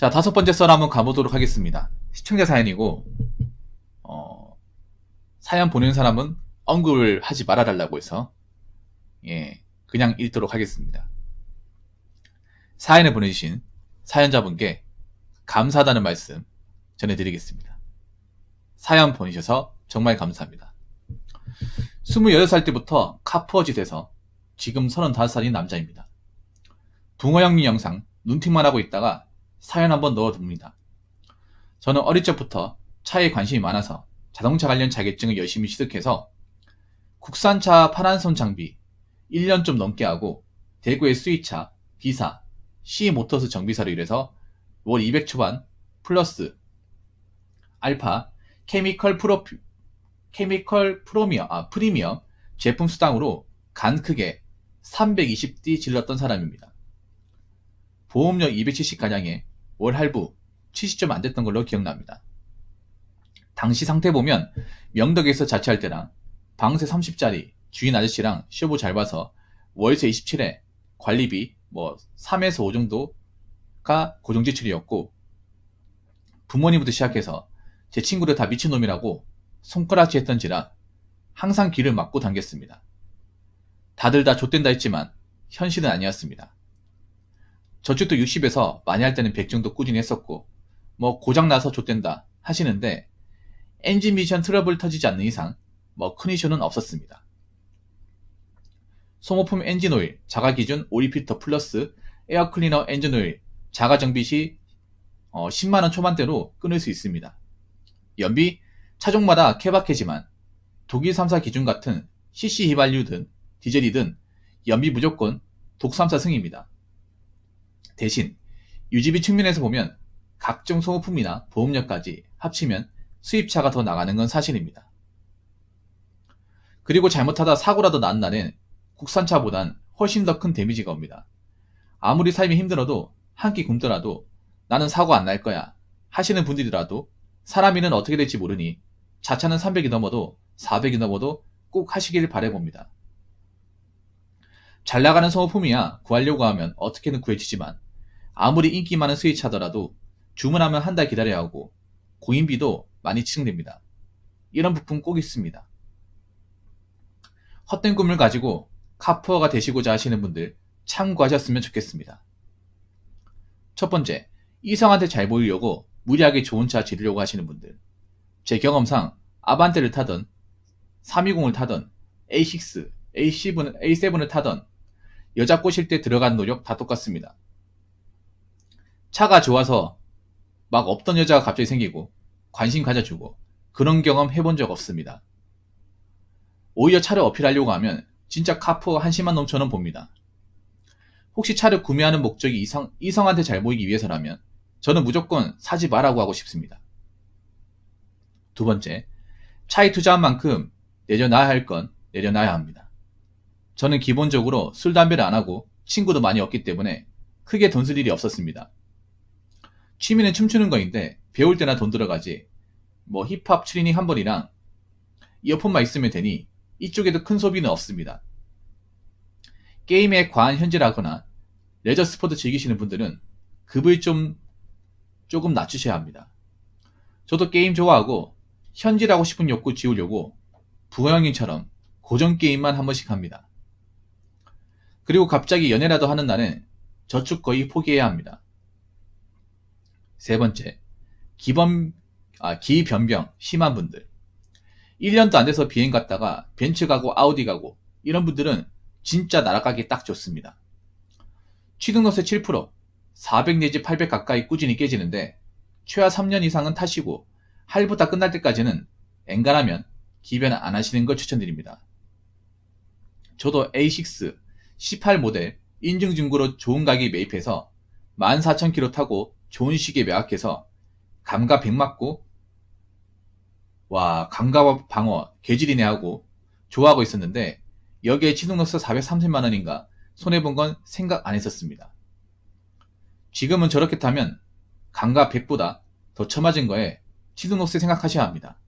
자, 다섯 번째 썰 한번 가보도록 하겠습니다. 시청자 사연이고, 사연 보내는 사람은 언급을 하지 말아달라고 해서, 그냥 읽도록 하겠습니다. 사연을 보내주신 사연자분께 감사하다는 말씀 전해드리겠습니다. 사연 보내셔서 정말 감사합니다. 26살 때부터 카푸어짓에서 지금 35살인 남자입니다. 붕어영미 영상 눈팅만 하고 있다가 사연 한번 넣어둡니다. 저는 어릴 적부터 차에 관심이 많아서 자동차 관련 자격증을 열심히 취득해서 국산차 파란선 장비 1년 좀 넘게 하고 대구의 수입차, 기사, C모터스 정비사로 일해서 월 200 초반 플러스 알파 프리미엄 제품 수당으로 간 크게 320D 질렀던 사람입니다. 보험료 270가량에 월 할부 70점 안 됐던 걸로 기억납니다. 당시 상태 보면 명덕에서 자취할 때랑 방세 30짜리 주인 아저씨랑 쇼부 잘 봐서 월세 27에 관리비 3에서 5 정도가 고정지출이었고, 부모님부터 시작해서 제 친구들 다 미친놈이라고 손가락질 했던지라 항상 길을 막고 당겼습니다. 다들 다 좆된다 했지만 현실은 아니었습니다. 저축도 60에서 많이 할 때는 100 정도 꾸준히 했었고, 고장나서 좆된다 하시는데 엔진 미션 트러블 터지지 않는 이상 큰 이슈는 없었습니다. 소모품 엔진오일 자가기준 오일필터 플러스 에어클리너 엔진오일 자가정비 시 10만원 초반대로 끊을 수 있습니다. 연비 차종마다 케바케지만 독일 3사 기준 같은 CC 휘발유든 디젤이든 연비 무조건 독 3사 승입니다. 대신 유지비 측면에서 보면 각종 소모품이나 보험료까지 합치면 수입차가 더 나가는 건 사실입니다. 그리고 잘못하다 사고라도 난 날엔 국산차보단 훨씬 더 큰 데미지가 옵니다. 아무리 삶이 힘들어도 한 끼 굶더라도 나는 사고 안 날 거야 하시는 분들이라도 사람이는 어떻게 될지 모르니 자차는 300이 넘어도 400이 넘어도 꼭 하시길 바라봅니다. 잘 나가는 소모품이야 구하려고 하면 어떻게든 구해지지만 아무리 인기 많은 수입차더라도 주문하면 한 달 기다려야 하고 공인비도 많이 치중됩니다. 이런 부품 꼭 있습니다. 헛된 꿈을 가지고 카푸어가 되시고자 하시는 분들 참고하셨으면 좋겠습니다. 첫 번째, 이성한테 잘 보이려고 무리하게 좋은 차 지르려고 하시는 분들. 제 경험상 아반떼를 타던 320을 타던 A6, A7을 타던 여자 꼬실 때 들어간 노력 다 똑같습니다. 차가 좋아서 막 없던 여자가 갑자기 생기고 관심 가져주고 그런 경험 해본 적 없습니다. 오히려 차를 어필하려고 하면 진짜 카푸어 한심한 놈처럼 봅니다. 혹시 차를 구매하는 목적이 이성한테 잘 보이기 위해서라면 저는 무조건 사지 말라고 하고 싶습니다. 두 번째, 차에 투자한 만큼 내려놔야 할 건 내려놔야 합니다. 저는 기본적으로 술, 담배를 안 하고 친구도 많이 없기 때문에 크게 돈 쓸 일이 없었습니다. 취미는 춤추는 거인데 배울 때나 돈 들어가지 힙합 추리닝 한 벌이랑 이어폰만 있으면 되니 이쪽에도 큰 소비는 없습니다. 게임에 과한 현질하거나 레저 스포츠 즐기시는 분들은 급을 조금 낮추셔야 합니다. 저도 게임 좋아하고 현질하고 싶은 욕구 지우려고 부형님처럼 고전 게임만 한 번씩 합니다. 그리고 갑자기 연애라도 하는 날은 저축 거의 포기해야 합니다. 세 번째, 기변병 심한 분들. 1년도 안 돼서 비행 갔다가 벤츠 가고 아우디 가고 이런 분들은 진짜 날아가기 딱 좋습니다. 취등록세 7%, 400 내지 800 가까이 꾸준히 깨지는데 최하 3년 이상은 타시고 할부 다 끝날 때까지는 엔간하면 기변 안 하시는 걸 추천드립니다. 저도 A6, 18 모델 인증 중고로 좋은 가격에 매입해서 14,000km 타고 좋은 시기에 매각해서 감가 100 맞고 감가 방어 개질이네 하고 좋아하고 있었는데 여기에 취등록세 430만원인가 손해본 건 생각 안 했었습니다. 지금은 저렇게 타면 감가 100보다 더 처맞은 거에 취등록세 생각하셔야 합니다.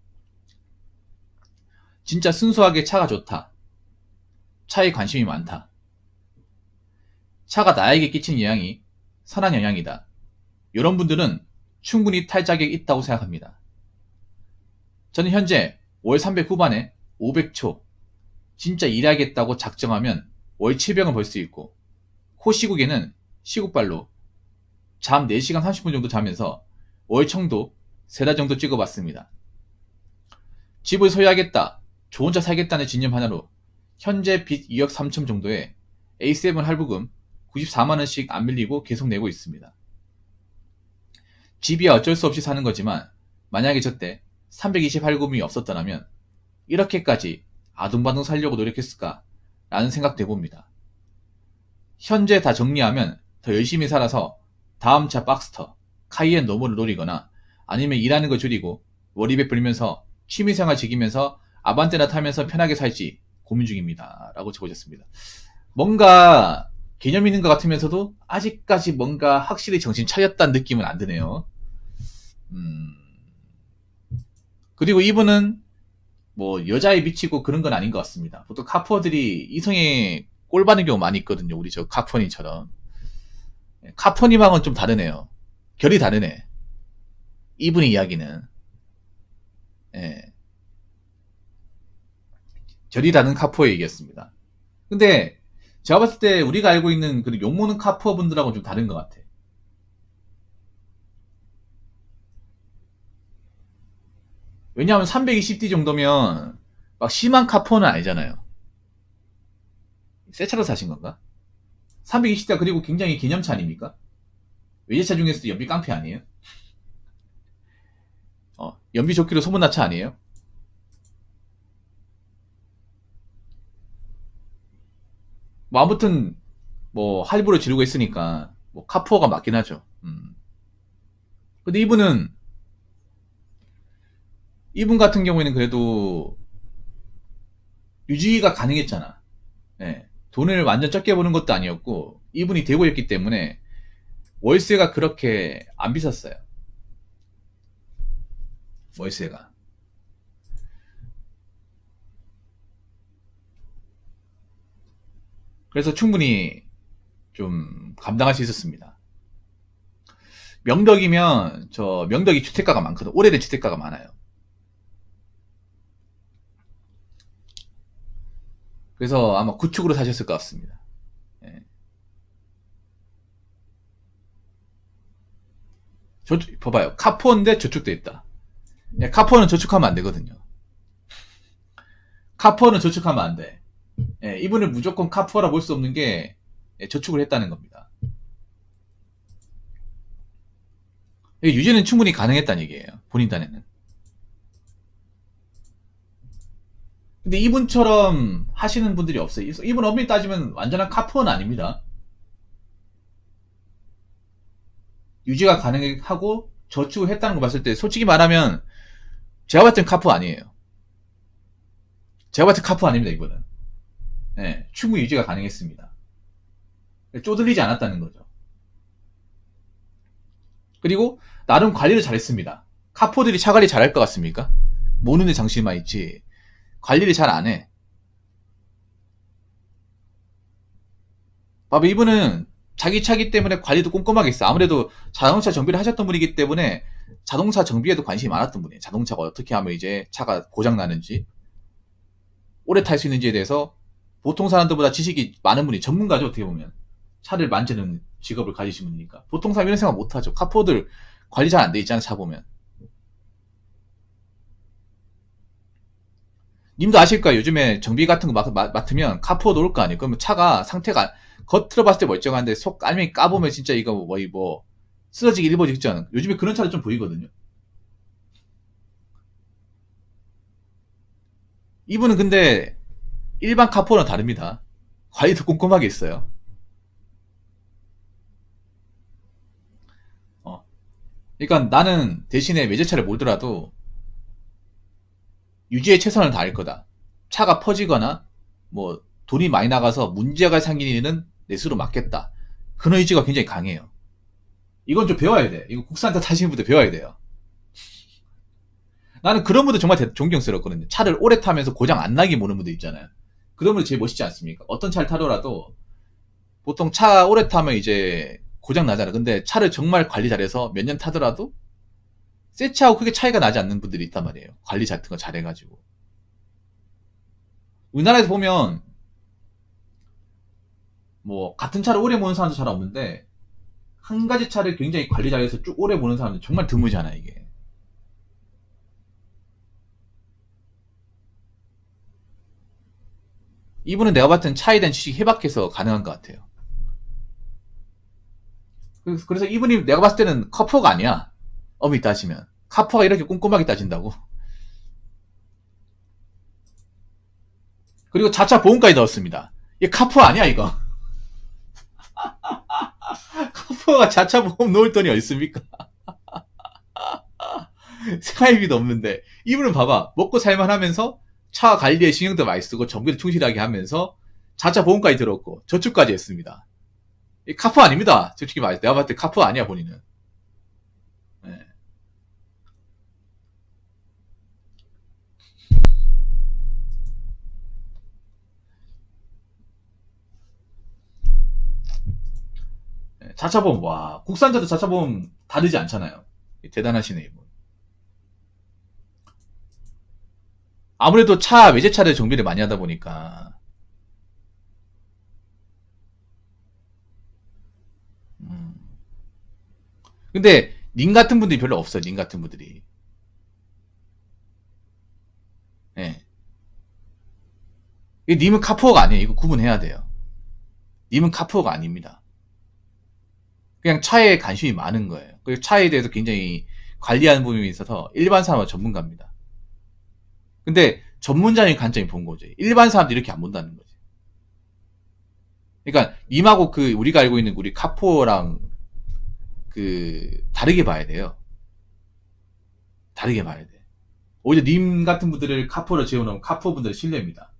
진짜 순수하게 차가 좋다. 차에 관심이 많다. 차가 나에게 끼친 영향이 선한 영향이다. 이런 분들은 충분히 탈 자격이 있다고 생각합니다. 저는 현재 월 300 후반에 500초 진짜 일하겠다고 작정하면 월 700은 벌 수 있고, 호시국에는 시국발로 잠 4시간 30분 정도 자면서 월 청도 3달 정도 찍어봤습니다. 집을 소유하겠다, 저 혼자 살겠다는 진념 하나로 현재 빚 2억 3천 정도에 A7 할부금 94만원씩 안 밀리고 계속 내고 있습니다. 집이야 어쩔 수 없이 사는 거지만 만약에 저때 320 할부금이 없었더라면 이렇게까지 아둥바둥 살려고 노력했을까 라는 생각도 해봅니다. 현재 다 정리하면 더 열심히 살아서 다음 차 박스터, 카이엔 노모를 노리거나 아니면 일하는 거 줄이고 월입에 불면서 취미생활 즐기면서 아반떼나 타면서 편하게 살지 고민 중입니다. 라고 적어주셨습니다. 뭔가 개념 있는 것 같으면서도 아직까지 뭔가 확실히 정신 차렸다는 느낌은 안 드네요. 그리고 이분은 뭐 여자에 미치고 그런 건 아닌 것 같습니다. 보통 카푸어들이 이성에 꼴 받는 경우 많이 있거든요. 우리 저 카푸어님처럼. 카푸어님하고는 좀 다르네요. 결이 다르네. 이분의 이야기는. 예. 결이 다른 카푸어 얘기였습니다. 근데 제가 봤을 때 우리가 알고 있는 그 욕먹는 카푸어 분들하고는 좀 다른 것 같아. 왜냐하면 320D 정도면 막 심한 카푸어는 아니잖아요. 새 차로 사신 건가? 320D가 그리고 굉장히 개념차 아닙니까? 외제차 중에서도 연비 깡패 아니에요? 연비 좋기로 소문난 차 아니에요? 뭐 아무튼 뭐 할부를 지르고 있으니까 뭐 카푸어가 맞긴 하죠. 근데 이분 같은 경우에는 그래도 유지가 가능했잖아. 예. 돈을 완전 적게 버는 것도 아니었고 이분이 대구였기 때문에 월세가 그렇게 안 비쌌어요. 월세가. 그래서 충분히 좀 감당할 수 있었습니다. 명덕이면 저 명덕이 주택가가 많거든. 오래된 주택가가 많아요. 그래서 아마 구축으로 사셨을 것 같습니다. 예. 봐봐요. 카푸어인데 저축돼 있다. 예, 카푸어는 저축하면 안 되거든요. 카푸어는 저축하면 안 돼. 예, 이분을 무조건 카푸어라 볼 수 없는 게 저축을 했다는 겁니다. 유지는 충분히 가능했다는 얘기예요. 본인 딴에는. 근데 이분처럼 하시는 분들이 없어요. 이분 엄밀히 따지면 완전한 카푸어는 아닙니다. 유지가 가능하고 저축을 했다는 거 봤을 때 솔직히 말하면 제가 봤을 땐 카푸어 아니에요. 제가 봤을 땐 카푸어 아닙니다. 이분은. 네, 충분히 유지가 가능했습니다. 쪼들리지 않았다는 거죠. 그리고 나름 관리를 잘했습니다. 카푸어들이 차 관리 잘할 것 같습니까? 모르는 데 장치만 있지 관리를 잘 안 해. 봐봐, 이분은 자기 차기 때문에 관리도 꼼꼼하게 했어. 아무래도 자동차 정비를 하셨던 분이기 때문에 자동차 정비에도 관심이 많았던 분이에요. 자동차가 어떻게 하면 이제 차가 고장 나는지, 오래 탈 수 있는지에 대해서 보통 사람들보다 지식이 많은 분이 전문가죠. 어떻게 보면 차를 만지는 직업을 가지신 분이니까 보통 사람 이런 생각 못하죠. 카푸어들 관리 잘 안 돼 있잖아. 차 보면. 님도 아실 거야. 요즘에 정비 같은 거 맡으면 카푸어도 올 거 아니에요. 그러면 차가 상태가 겉으로 봤을 때 멀쩡한데 속 알맹이 까보면 진짜 이거 뭐 쓰러지기 일보 직전. 요즘에 그런 차도 좀 보이거든요. 이분은 근데 일반 카푸어는 다릅니다. 관리도 꼼꼼하게 있어요. 그러니까 나는 대신에 외제차를 몰더라도 유지에 최선을 다할 거다. 차가 퍼지거나 뭐 돈이 많이 나가서 문제가 생기는 일은 내 스스로 막겠다. 그런 의지가 굉장히 강해요. 이건 좀 배워야 돼. 이거 국산차 타시는 분들 배워야 돼요. 나는 그런 분들 정말 존경스럽거든요. 차를 오래 타면서 고장 안 나게 모는 분들 있잖아요. 그런 분들 제일 멋있지 않습니까? 어떤 차를 타더라도 보통 차 오래 타면 이제 고장 나잖아. 근데 차를 정말 관리 잘해서 몇 년 타더라도 새 차하고 크게 차이가 나지 않는 분들이 있단 말이에요. 관리 같은 거 잘해가지고. 우리나라에서 보면 뭐 같은 차를 오래 모는 사람도 잘 없는데 한 가지 차를 굉장히 관리 잘해서 쭉 오래 모는 사람은 정말 드물잖아 이게. 이분은 내가 봤을 땐 차에 대한 지식이 해박해서 가능한 것 같아요. 그래서 이분이 내가 봤을 때는 커퍼가 아니야. 엄밀히 따지면. 카퍼가 이렇게 꼼꼼하게 따진다고. 그리고 자차 보험까지 넣었습니다. 이게 카퍼 아니야 이거. 카퍼가 자차 보험 넣을 돈이 어디 있습니까? 생활비도 없는데. 이분은 봐봐. 먹고 살만하면서 차 관리에 신경도 많이 쓰고 정비도 충실하게 하면서 자차 보험까지 들었고 저축까지 했습니다. 이 카퍼 아닙니다. 솔직히 말해서 내가 봤을 때 카퍼 아니야 본인은. 네. 자차보험, 와, 국산차도 자차보험 다르지 않잖아요. 대단하시네, 이분. 아무래도 차, 외제차를 정비를 많이 하다 보니까. 음. 근데, 님 같은 분들이 별로 없어요, 님 같은 분들이. 예. 님은 카푸어가 아니에요. 이거 구분해야 돼요. 님은 카푸어가 아닙니다. 그냥 차에 관심이 많은 거예요. 그리고 차에 대해서 굉장히 관리하는 부분이 있어서 일반 사람은 전문가입니다. 근데 전문자의 관점이 본 거죠. 일반 사람들이 이렇게 안 본다는 거지. 그러니까 님하고 그 우리가 알고 있는 우리 카포랑 그 다르게 봐야 돼요. 다르게 봐야 돼. 오히려 님 같은 분들을 카포로 재워놓으면 카포 분들의 신뢰입니다.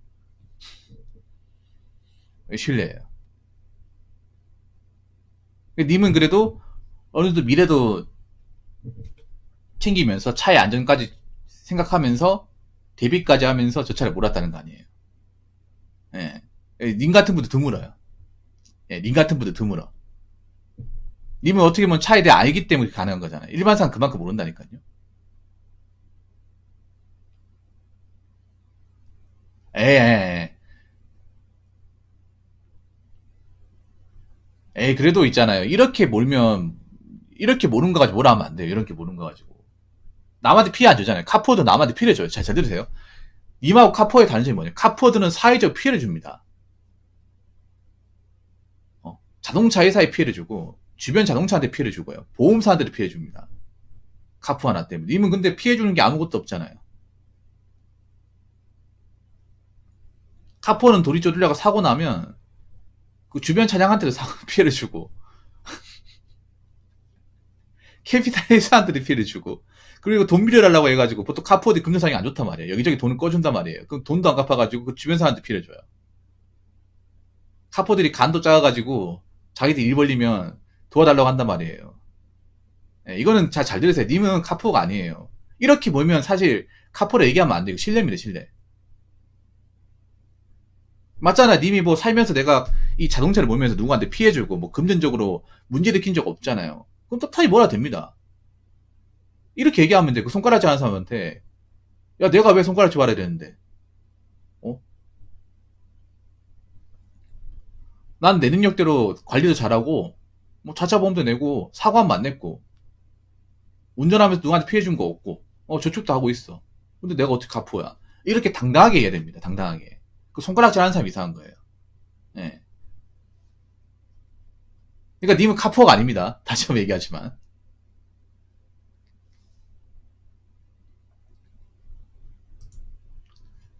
신뢰예요. 님은 그래도 어느 정도 미래도 챙기면서 차의 안전까지 생각하면서 대비까지 하면서 저 차를 몰았다는 거 아니에요. 예. 님 같은 분들 드물어요. 예, 님 같은 분들 드물어. 님은 어떻게 보면 차에 대해 알기 때문에 가능한 거잖아요. 일반 사람 그만큼 모른다니까요. 에, 그래도 있잖아요. 이렇게 몰면, 이렇게 모르는 거 가지고 뭐라 하면 안 돼요. 이렇게 모르는 거 가지고. 남한테 피해 안 주잖아요. 카포도 남한테 피해를 줘요. 잘 들으세요. 님하고 카포의 다른 점이 뭐냐. 카포드는 사회적 피해를 줍니다. 자동차 회사에 피해를 주고, 주변 자동차한테 피해를 주고요. 보험사한테 피해를 줍니다. 카포 하나 때문에. 님은 근데 피해 주는 게 아무것도 없잖아요. 카포는 돌이 쪼들려가 사고 나면, 그 주변 차량한테도 피해를 주고, 캐피탈 회사한테도 피해를 주고, 그리고 돈 빌려달라고 해가지고, 보통 카포드 금전상이 안 좋단 말이에요. 여기저기 돈을 꺼준단 말이에요. 그럼 돈도 안 갚아가지고, 그 주변 사람한테 피해를 줘요. 카포들이 간도 작아가지고, 자기들 일 벌리면 도와달라고 한단 말이에요. 네, 이거는 잘 들으세요. 님은 카포가 아니에요. 이렇게 보면 사실, 카포를 얘기하면 안 돼요. 신뢰입니다, 신뢰. 맞잖아. 님이 뭐 살면서 내가 이 자동차를 몰면서 누구한테 피해주고, 뭐 금전적으로 문제 일으킨 적 없잖아요. 그럼 떳하니 뭐라 됩니다. 이렇게 얘기하면 돼. 그 손가락질 하는 사람한테. 야, 내가 왜 손가락질 말해야 되는데? 어? 난 내 능력대로 관리도 잘하고, 뭐 자차보험도 내고, 사고하면 안 냈고, 운전하면서 누구한테 피해 준 거 없고, 저축도 하고 있어. 근데 내가 어떻게 갚어야? 이렇게 당당하게 해야 됩니다. 당당하게. 그 손가락질 하는 사람이 이상한 거예요. 예. 그러니까 님은 카푸어가 아닙니다. 다시 한번 얘기하지만.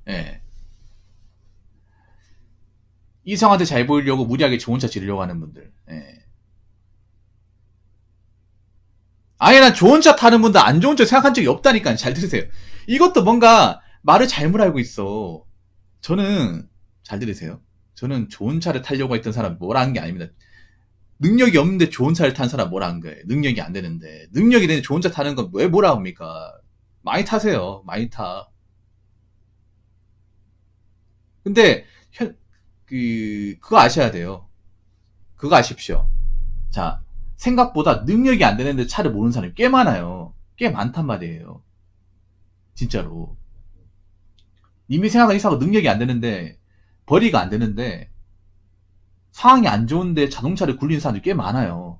예. 이성한테 잘 보이려고 무리하게 좋은 차 지르려고 하는 분들. 예. 아예 난 좋은 차 타는 분들 안 좋은 차 생각한 적이 없다니까. 잘 들으세요. 이것도 뭔가 말을 잘못 알고 있어. 저는 잘 들으세요. 저는 좋은 차를 타려고 했던 사람 뭐라 한 게 아닙니다. 능력이 없는데 좋은 차를 탄 사람 뭐라 한 거예요. 능력이 안 되는데. 능력이 되는데 좋은 차 타는 건 왜 뭐라 합니까? 많이 타세요. 많이 타. 근데 그거 아셔야 돼요. 그거 아십시오. 자, 생각보다 능력이 안 되는데 차를 모르는 사람이 꽤 많아요. 꽤 많단 말이에요. 진짜로. 님이 생각한 이상하고 능력이 안 되는데, 벌이가 안 되는데, 상황이 안 좋은데 자동차를 굴리는 사람들이 꽤 많아요.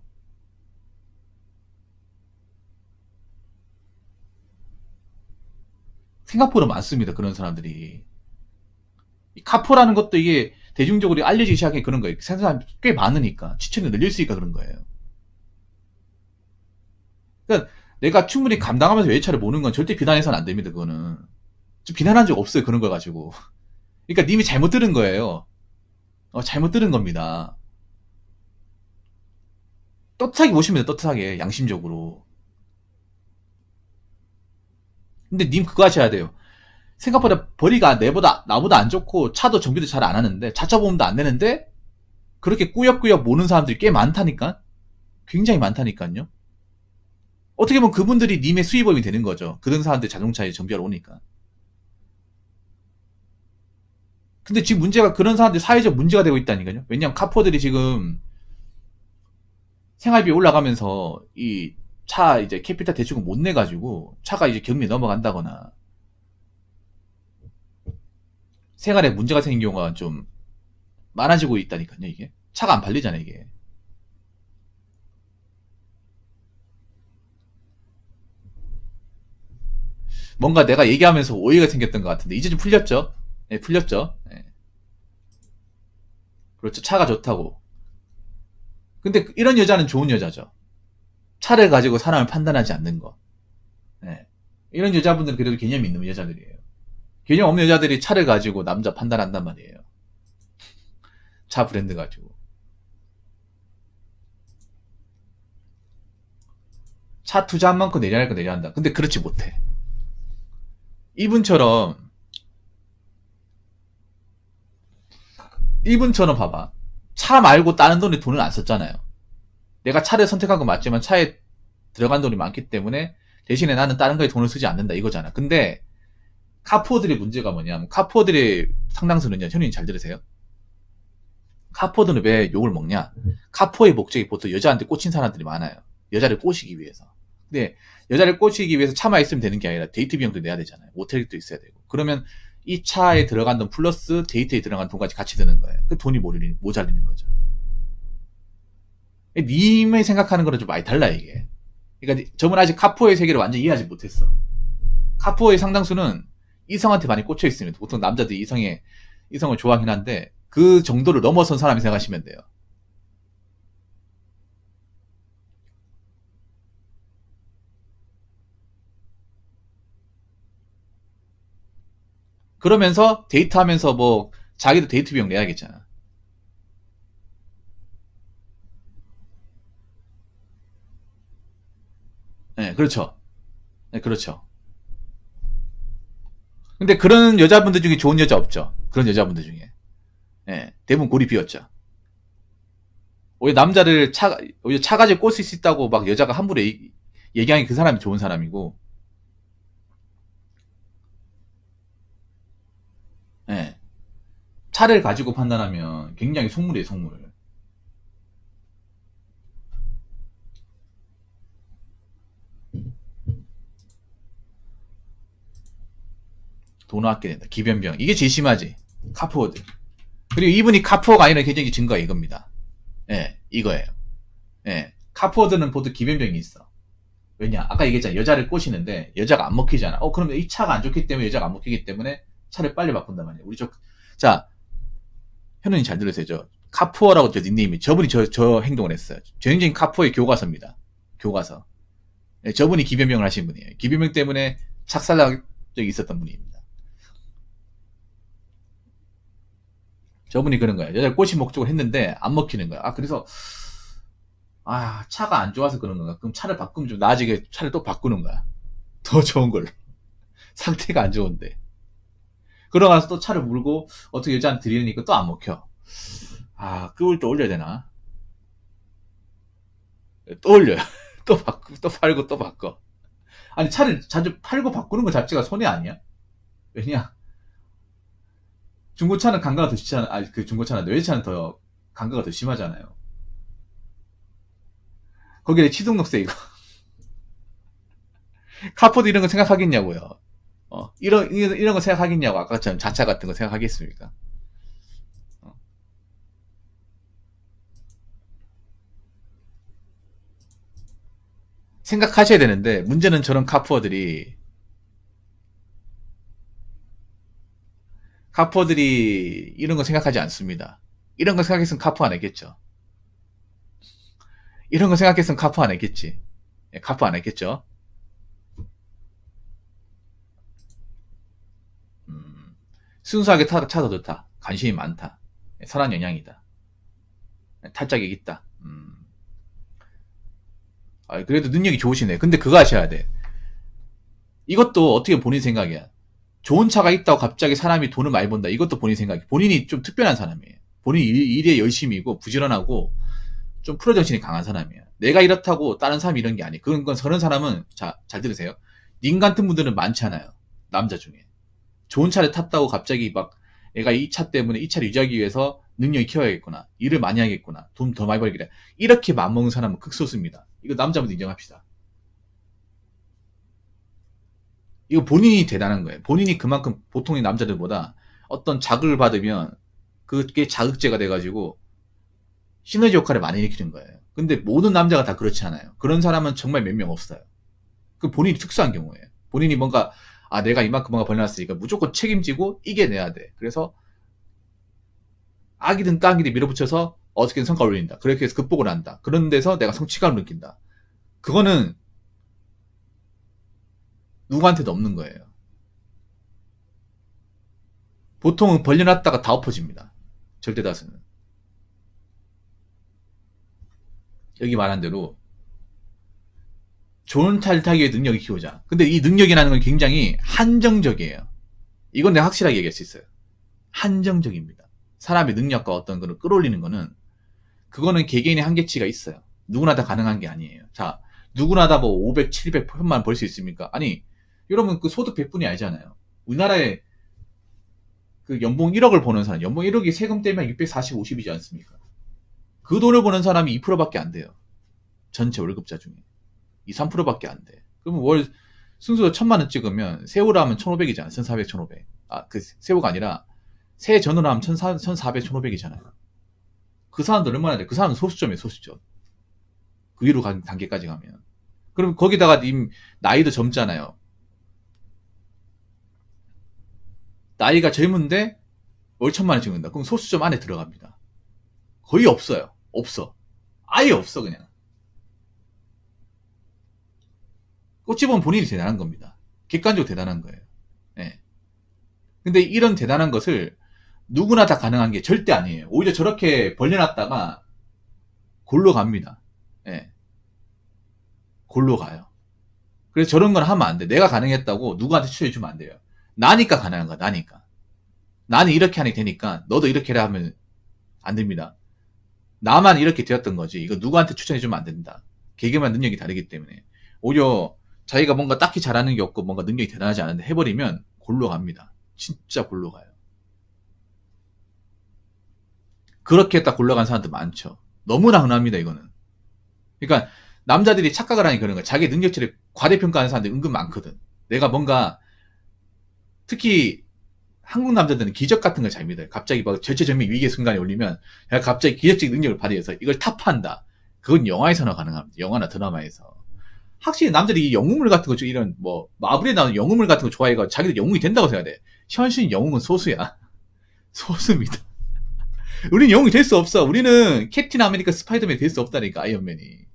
생각보다 많습니다. 그런 사람들이. 카포라는 것도 이게 대중적으로 알려지기 시작한 그런 거예요. 생산 꽤 많으니까. 시청률 늘릴 수 있으니까 그런 거예요. 그러니까 내가 충분히 감당하면서 외차를 모는 건 절대 비난해서는 안 됩니다. 그거는. 좀 비난한 적 없어요. 그런 거 가지고. 그러니까 님이 잘못 들은 거예요. 잘못 들은 겁니다. 떳하게 보시면 돼요. 떳하게. 양심적으로. 근데 님 그거 하셔야 돼요. 생각보다 벌이가 나보다 안 좋고 차도 정비도 잘 안 하는데 자차 보험도 안 내는데 그렇게 꾸역꾸역 모는 사람들이 꽤 많다니까. 굉장히 많다니까요. 어떻게 보면 그분들이 님의 수입원이 되는 거죠. 그런 사람들 자동차에 정비하러 오니까. 근데 지금 문제가 그런 사람들이 사회적 문제가 되고 있다니까요. 왜냐면 카포들이 지금 생활비 올라가면서 이 차 이제 캐피탈 대출금 못 내가지고 차가 이제 경매 넘어간다거나 생활에 문제가 생긴 경우가 좀 많아지고 있다니까요. 이게 차가 안 팔리잖아요. 이게 뭔가 내가 얘기하면서 오해가 생겼던 것 같은데 이제 좀 풀렸죠? 네, 풀렸죠? 네. 그렇죠. 차가 좋다고. 근데 이런 여자는 좋은 여자죠. 차를 가지고 사람을 판단하지 않는 거. 네. 이런 여자분들은 그래도 개념이 있는 여자들이에요. 개념 없는 여자들이 차를 가지고 남자 판단한단 말이에요. 차 브랜드 가지고. 차 투자한 만큼 내려야 할 거 내려야 한다. 근데 그렇지 못해. 이분처럼, 이분처럼 봐봐. 차 말고 다른 돈을 안 썼잖아요. 내가 차를 선택한 건 맞지만 차에 들어간 돈이 많기 때문에 대신에 나는 다른 거에 돈을 쓰지 않는다 이거잖아. 근데 카푸어들의 문제가 뭐냐면 카푸어들의 상당수는요. 현인이 잘 들으세요. 카푸어들은 왜 욕을 먹냐? 카푸어의 목적이 보통 여자한테 꽂힌 사람들이 많아요. 여자를 꼬시기 위해서. 근데 여자를 꼬시기 위해서 차만 있으면 되는 게 아니라 데이트 비용도 내야 되잖아요. 모텔도 있어야 되고. 그러면 이 차에 들어간 돈 플러스 데이트에 들어간 돈까지 같이 드는 거예요. 그 돈이 모자리는 거죠. 님이 생각하는 거랑 좀 많이 달라 이게. 그러니까 저분 아직 카푸어의 세계를 완전히 이해하지 못했어. 카푸어의 상당수는 이성한테 많이 꽂혀 있습니다. 보통 남자들이 이성을 좋아하긴 한데 그 정도를 넘어선 사람이 생각하시면 돼요. 그러면서 데이트하면서 뭐 자기도 데이트 비용 내야겠잖아. 네, 그렇죠. 네, 그렇죠. 근데 그런 여자분들 중에 좋은 여자 없죠. 그런 여자분들 중에. 네, 대부분 골이 비었죠. 오히려 남자를 오히려 차 가지고 꼴 수 있다고 막 여자가 함부로 얘기하는 그 사람이 좋은 사람이고, 네, 차를 가지고 판단하면 굉장히 속물이에요, 속물. 돈 아끼게 된다. 기변병. 이게 제일 심하지. 카푸어드. 그리고 이분이 카푸어가 아니라 굉장히 증거가 이겁니다. 예, 이거예요. 예. 카푸어드는 보통 기변병이 있어. 왜냐? 아까 얘기했잖아. 여자를 꼬시는데 여자가 안 먹히잖아. 그러면 이 차가 안 좋기 때문에 여자가 안 먹히기 때문에 차를 빨리 바꾼단 말이야. 자, 현우님 잘 들으세요. 카푸어라고 저 닉네임이 저분이 저 행동을 했어요. 굉장히 카푸어의 교과서입니다. 교과서. 예, 저분이 기변병을 하신 분이에요. 기변병 때문에 착살난 적이 있었던 분입니다. 저분이 그런 거야. 여자를 꼬시 목적으로 했는데 안 먹히는 거야. 그래서 차가 안 좋아서 그런 건가? 그럼 차를 바꾸면 좀 나아지게 차를 또 바꾸는 거야. 더 좋은 걸로. 상태가 안 좋은데. 그러고 나서 또 차를 물고 어떻게 여자한테 드리니까 또 안 먹혀. 끄을 또 올려야 되나? 또 올려요. 또 팔고 또 바꿔. 아니, 차를 자주 팔고 바꾸는 것 자체가 손해 아니야? 왜냐? 중고차는 간과가 더 심하잖아. 그 중고차는 외제차는 더 간과가 더 심하잖아요. 거기에 취등록세 이거. 카푸도 이런 거 생각하겠냐고요. 이런 거 생각하겠냐고. 아까처럼 자차 같은 거 생각하겠습니까? 생각하셔야 되는데, 문제는 저런 카푸어들이 이런 거 생각하지 않습니다. 이런 거 생각했으면 카푸 안 했겠죠. 이런 거 생각했으면 카푸 안 했겠지. 카푸 안 했겠죠. 순수하게 차도 좋다. 관심이 많다. 선한 영향이다. 탈짝이 있다. 그래도 능력이 좋으시네. 근데 그거 하셔야 돼. 이것도 어떻게 본인 생각이야. 좋은 차가 있다고 갑자기 사람이 돈을 많이 번다. 이것도 본인 생각이야. 본인이 좀 특별한 사람이에요. 본인이 일에 열심히고 부지런하고 좀 프로정신이 강한 사람이야. 내가 이렇다고 다른 사람이 이런 게 아니야. 그런 사람은, 자, 잘 들으세요. 님 같은 분들은 많잖아요. 남자 중에. 좋은 차를 탔다고 갑자기 막 내가 이 차 때문에 이 차를 유지하기 위해서 능력이 키워야겠구나. 일을 많이 하겠구나. 돈 더 많이 벌겠다. 이렇게 맘먹는 사람은 극소수입니다. 이거 남자분들 인정합시다. 이거 본인이 대단한 거예요. 본인이 그만큼 보통의 남자들보다 어떤 자극을 받으면 그게 자극제가 돼가지고 시너지 효과를 많이 일으키는 거예요. 근데 모든 남자가 다 그렇지 않아요. 그런 사람은 정말 몇 명 없어요. 그 본인이 특수한 경우예요. 본인이 뭔가 내가 이만큼 뭔가 벌려놨으니까 무조건 책임지고 이겨내야 돼. 그래서 악이든 깡이든 밀어붙여서 어떻게든 성과를 올린다. 그렇게 해서 극복을 한다. 그런 데서 내가 성취감을 느낀다. 그거는 누구한테도 없는 거예요. 보통은 벌려놨다가 다 엎어집니다. 절대 다수는. 여기 말한 대로 좋은 차를 타기 위해 능력을 키우자. 근데 이 능력이라는 건 굉장히 한정적이에요. 이건 내가 확실하게 얘기할 수 있어요. 한정적입니다. 사람의 능력과 어떤 거를 끌어올리는 거는 그거는 개개인의 한계치가 있어요. 누구나 다 가능한 게 아니에요. 자, 누구나 다 뭐 500, 700, 1000만 벌 수 있습니까? 아니, 여러분 그 소득 100분이 아니잖아요. 우리나라에 그 연봉 1억을 버는 사람, 연봉 1억이 세금 떼면 640, 50이지 않습니까? 그 돈을 버는 사람이 2%밖에 안 돼요. 전체 월급자 중에. 2, 3%밖에 안 돼. 그러면 월 순수로 1000만원 찍으면 세후로 하면 1500이잖아. 1400, 1500. 그 세후가 아니라 세 전후로 하면 1400, 1500이잖아요. 그 사람들 얼마나 돼? 그 사람은 소수점이에요, 소수점. 그 위로 간 단계까지 가면. 그럼 거기다가 님 나이도 젊잖아요. 나이가 젊은데 월 1000만원 찍는다. 그럼 소수점 안에 들어갑니다. 거의 없어요. 없어. 아예 없어, 그냥. 꼽집은 본인이 대단한 겁니다. 객관적으로 대단한 거예요. 네. 근데 이런 대단한 것을 누구나 다 가능한 게 절대 아니에요. 오히려 저렇게 벌려놨다가 골로 갑니다. 네. 골로 가요. 그래서 저런 건 하면 안 돼. 내가 가능했다고 누구한테 추천해주면 안 돼요. 나니까 가능한 거야, 나니까. 나는 이렇게 하니 되니까 너도 이렇게 해라 하면 안 됩니다. 나만 이렇게 되었던 거지. 이거 누구한테 추천해주면 안 된다. 개개만 능력이 다르기 때문에. 오히려 자기가 뭔가 딱히 잘하는 게 없고 뭔가 능력이 대단하지 않은데 해버리면 골로 갑니다. 진짜 골로 가요. 그렇게 딱 골로 간 사람들 많죠. 너무나 흔합니다, 이거는. 그러니까 남자들이 착각을 하니 그런 거야. 자기 능력치를 과대평가하는 사람들이 은근 많거든. 내가 뭔가 특히 한국 남자들은 기적 같은 걸 잘 믿어요. 갑자기 막 절체절명 위기의 순간에 올리면 내가 갑자기 기적적인 능력을 발휘해서 이걸 타파한다. 그건 영화에서나 가능합니다. 영화나 드라마에서. 확실히 남자들이 영웅물 같은 거, 이런 뭐 마블에 나오는 영웅물 같은 거 좋아해가 자기들 영웅이 된다고 생각해. 현실 영웅은 소수야. 소수입니다. 우리는 영웅이 될 수 없어. 우리는 캡틴 아메리카 스파이더맨이 될 수 없다니까, 아이언맨이.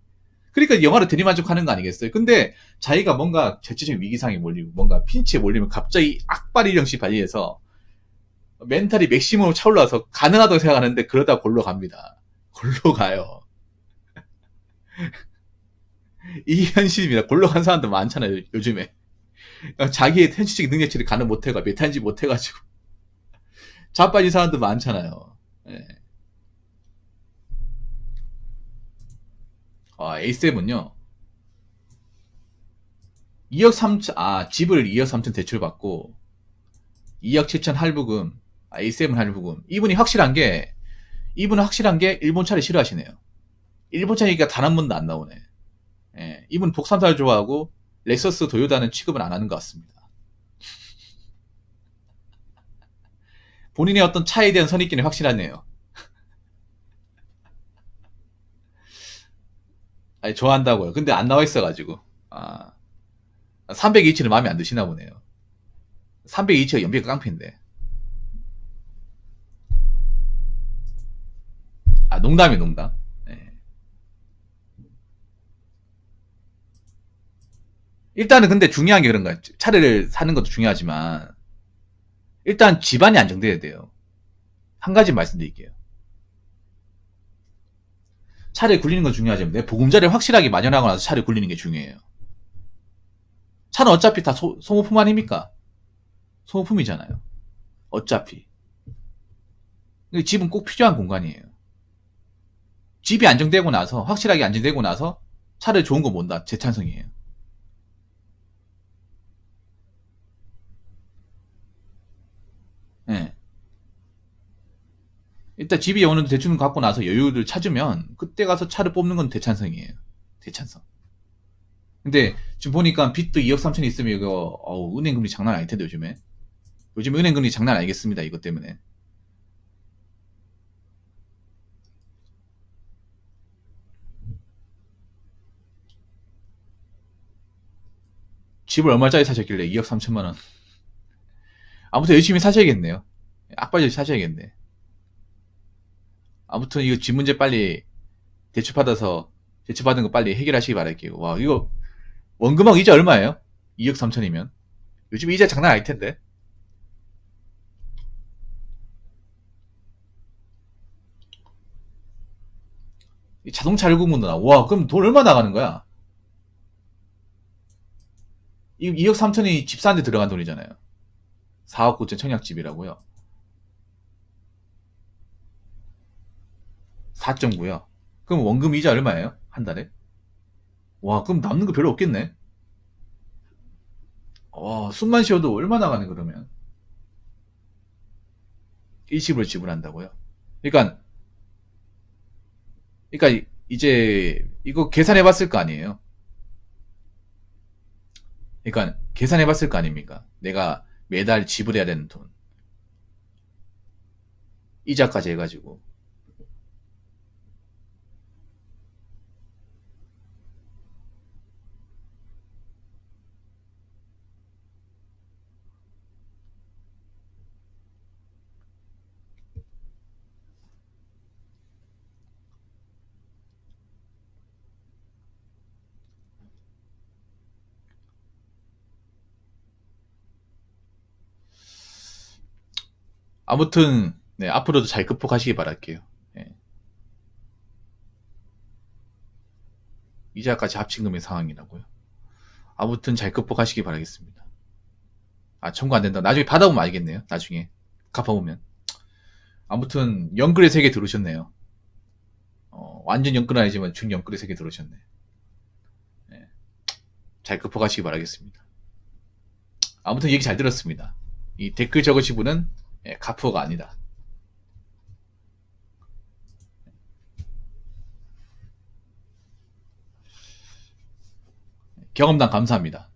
그러니까 영화를 대리만족하는 거 아니겠어요? 근데 자기가 뭔가 절체적인 위기상에 몰리고 뭔가 핀치에 몰리면 갑자기 악발이령시 발휘해서 멘탈이 맥시멈으로 차올라서 가능하다고 생각하는데 그러다 골로 갑니다. 골로 가요. 이게 현실입니다. 골로 간 사람도 많잖아요, 요즘에. 자기의 현실적인 능력치를 가능 못해가, 메타인지 못해가지고. 자빠진 사람도 많잖아요. 네. A7요. 2억 3천, 집을 2억 3천 대출받고, 2억 7천 할부금, A7 할부금. 이분은 확실한 게, 일본 차를 싫어하시네요. 일본 차 얘기가 단 한 번도 안 나오네. 예, 이분 독삼사를 좋아하고 렉서스 도요타는 취급을 안 하는 것 같습니다. 본인의 어떤 차에 대한 선입견이 확실하네요. 아니, 좋아한다고요. 근데 안 나와 있어가지고. 327은 마음에 안 드시나 보네요. 327가 연비가 깡패인데. 농담이 농담. 네. 일단은 근데 중요한 게 그런 거야. 차를 사는 것도 중요하지만, 일단 집안이 안정돼야 돼요. 한 가지 말씀드릴게요. 차를 굴리는 건 중요하지만, 내 보금자리를 확실하게 마련하고 나서 차를 굴리는 게 중요해요. 차는 어차피 다 소모품 아닙니까? 소모품이잖아요. 어차피. 집은 꼭 필요한 공간이에요. 집이 안정되고 나서, 확실하게 안정되고 나서 차를 좋은 거 몬다. 제 찬성이에요. 네. 일단 집이 어느 정도 대충 갖고 나서 여유를 찾으면 그때 가서 차를 뽑는 건 대찬성이에요. 대찬성. 근데 지금 보니까 빚도 2억 3천 있으면 이거 은행 금리 장난 아닐 텐데 요즘에. 요즘 은행 금리 장난 아니겠습니다. 이것 때문에. 집을 얼마짜리 사셨길래 2억 3천만 원. 아무튼 열심히 사셔야겠네요. 악바지 사셔야겠네. 아무튼 이거 집 문제 빨리 대출받은 거 빨리 해결하시기 바랄게요. 와, 이거 원금하고 이자 얼마예요? 2억 3천이면. 요즘 이자 장난 아닐 텐데. 자동차 할부금도 나. 와, 그럼 돈 얼마 나가는 거야? 2억 3천이 집 사는데 들어간 돈이잖아요. 4억 9천 청약집이라고요. 4.9요. 그럼 원금 이자 얼마예요? 한 달에? 와, 그럼 남는 거 별로 없겠네? 숨만 쉬어도 얼마 나가네, 그러면. 일시불 지불한다고요? 그러니까, 이제, 이거 계산해 봤을 거 아니에요? 그러니까, 계산해 봤을 거 아닙니까? 내가 매달 지불해야 되는 돈. 이자까지 해가지고. 아무튼, 네, 앞으로도 잘 극복하시기 바랄게요. 예. 이자까지 합친 금의 상황이라고요. 아무튼 잘 극복하시기 바라겠습니다. 청구 안 된다. 나중에 받아보면 알겠네요. 나중에. 갚아보면. 아무튼, 영끌의 세계 들어오셨네요. 완전 영끌은 아니지만 중영끌의 세계 들어오셨네. 네. 잘 극복하시기 바라겠습니다. 아무튼 얘기 잘 들었습니다. 이 댓글 적으신 분은 카푸어가 아니다. 경험담 감사합니다.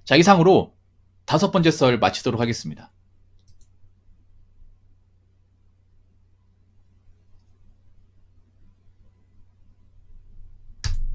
자, 이상으로 5번째 썰 마치도록 하겠습니다.